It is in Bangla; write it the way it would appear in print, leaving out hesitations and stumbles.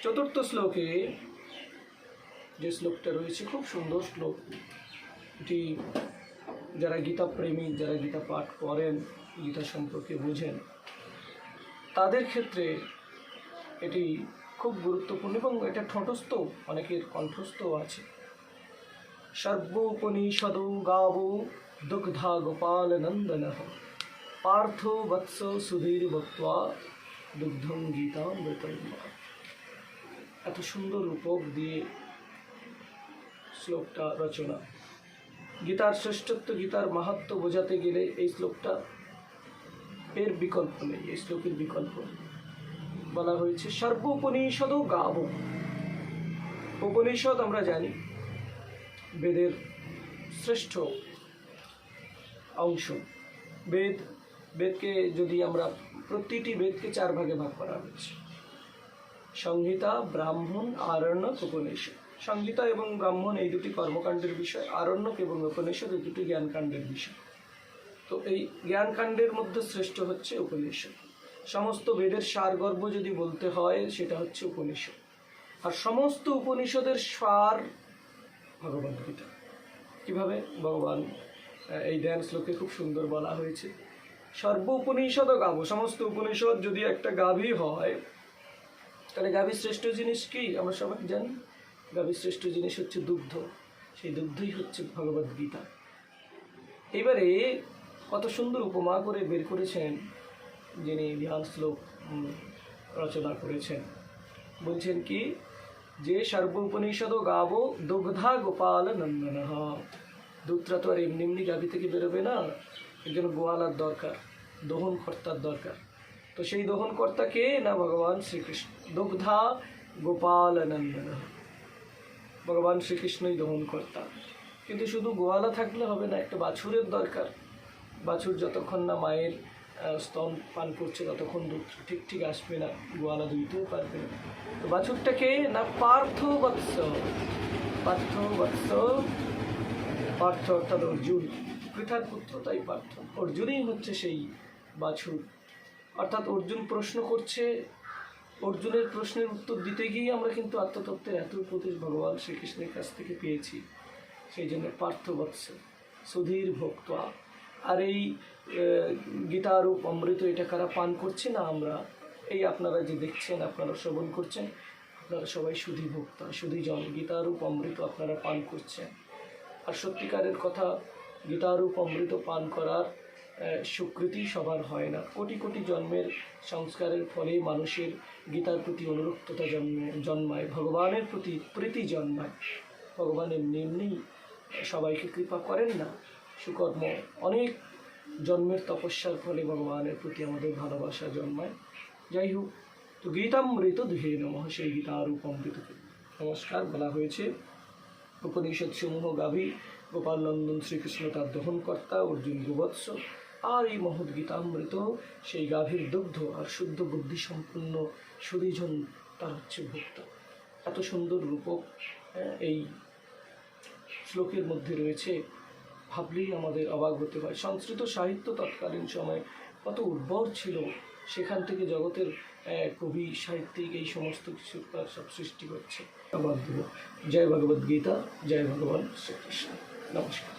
চতুর্থ শ্লোকে যে শ্লোকটা রয়েছে খুব সুন্দর শ্লোক। এটি যারা গীতা প্রেমিক, যারা গীতা পাঠ করেন, গীতা সম্পর্কে বোঝেন, তাদের ক্ষেত্রে এটি খুব গুরুত্বপূর্ণ এবং এটা ঠোঁটস্থ, অনেকের কণ্ঠস্থ আছে। সর্বোপনিষদো গাবো দুগ্ধা গোপাল নন্দন পার্থ বৎস সুধীর ভক্তা দুগ্ধং গীতামৃতম। এত সুন্দর রূপক দিয়ে শ্লোকটা রচনা। গীতার শ্রেষ্ঠত্ব, গীতার মাহাত্ম্য বোঝাতে গেলে এই শ্লোকটা এর বিকল্প নেই, এই শ্লোকের বিকল্প নেই। বলা হয়েছে সর্বোপনিষদও গাবো। উপনিষদ আমরা জানি বেদের শ্রেষ্ঠ অংশ। বেদকে যদি আমরা, প্রতিটি বেদকে 4 ভাগে ভাগ করা হয়েছে: সংহিতা, ব্রাহ্মণ, আরণ্যক, উপনিষদ। সংহিতা এবং ব্রাহ্মণ এই দুটি কর্মকাণ্ডের বিষয়, আরণ্যক এবং উপনিষদ এই দুটি জ্ঞানকাণ্ডের বিষয়। তো এই জ্ঞানকাণ্ডের মধ্যে শ্রেষ্ঠ হচ্ছে উপনিষদ। সমস্ত বেদের সারগর্ভ যদি বলতে হয় সেটা হচ্ছে উপনিষদ। আর সমস্ত উপনিষদের সার ভগবদ্গীতা। কীভাবে? ভগবান এই ধ্যান শ্লোকে খুব সুন্দর বলা হয়েছে, সর্ব উপনিষদ গাবো। সমস্ত উপনিষদ যদি একটা গাভী হয়, তাহলে গাভীর শ্রেষ্ঠ জিনিস কি আমরা সবাই জানি? গাভীর শ্রেষ্ঠ জিনিস হচ্ছে দুগ্ধ। সেই দুগ্ধই হচ্ছে ভগবদ্গীতা। এবারে কত সুন্দর উপমা করে বের করেছেন যিনি ধ্যান শ্লোক রচনা করেছেন। বলছেন কি, যে সর্ব উপনিষদ গাবো দুগ্ধা গোপাল নন্দন। দুধটা তো আর এমনি এমনি গাভী থেকে বেরোবে না, এর জন্য গোয়ালার দরকার, দহনকর্তার দরকার। তো সেই দহনকর্তা কে? না ভগবান শ্রীকৃষ্ণ। দুগ্ধা গোপাল নন্দন, ভগবান শ্রীকৃষ্ণই দহনকর্তা। কিন্তু শুধু গোয়ালা থাকলে হবে না, একটা বাছুরের দরকার। বাছুর যতক্ষণ না মায়ের স্তন পান করছে ততক্ষণ দুধ ঠিক আসবে না, গোয়ালা দুইতেও পারবে না। তো বাছুরটাকে না পার্থ বৎস। পার্থ বৎস, পার্থ অর্থাৎ অর্জুন, পৃথার পুত্র, তাই পার্থ। অর্জুনই হচ্ছে সেই বাছুর। অর্থাৎ অর্জুন প্রশ্ন করছে, অর্জুনের প্রশ্নের উত্তর দিতে গিয়ে আমরা কিন্তু আত্মতত্ত্বের এত উপদেশ ভগবান শ্রীকৃষ্ণের কাছ থেকে পেয়েছি। সেই জন্য পার্থ বৎস সুধীর ভক্তা। আর এই গীতারূপ অমৃত এটা কারা পান করছে? না আমরা। এই আপনারা যে দেখছেন, আপনারা শ্রবণ করছেন, আপনারা সবাই সুধী ভক্তা, সুধীজন। গীতারূপ অমৃত আপনারা পান করছেন। আর সত্যিকারের কথা, গীতারূপ অমৃত পান করার স্বীকৃতি সবার হয় না। কোটি কোটি জন্মের সংস্কারের ফলে মানুষের গীতার প্রতি অনুরক্ততা জন্মায়, ভগবানের প্রতি প্রীতি জন্মায়। ভগবান এমনি এমনি সবাইকে কৃপা করেন না, সুকর্ম অনেক জন্মের তপস্যার ফলে ভগবানের প্রতি আমাদের ভালোবাসা জন্মায়। যাই হোক, তো গীতামৃত দুহে নমঃ, সেই গীতারূপ অমৃতকে নমস্কার। বলা হয়েছে উপনিষদ সমূহ গাভী, গোপাল নন্দন শ্রীকৃষ্ণ তার দহনকর্তা, অর্জুন গোবৎস। আর এই মহৎ গীতামৃত সেই গাভীর দুগ্ধ, আর শুদ্ধ বুদ্ধি সম্পন্ন সুধীজন তার হচ্ছে ভক্ত। এত সুন্দর রূপক এই শ্লোকের মধ্যে রয়েছে, ভাবলেই আমাদের অবাক হতে হয়। সংস্কৃত সাহিত্য তৎকালীন সময়ে কত উর্বর ছিল, সেখান থেকে জগতের কবি সাহিত্যিক এই সমস্ত কিছু সব সৃষ্টি করছে। জয় ভগবদ্গীতা, জয় ভগবান শ্রীকৃষ্ণ। নমস্কার।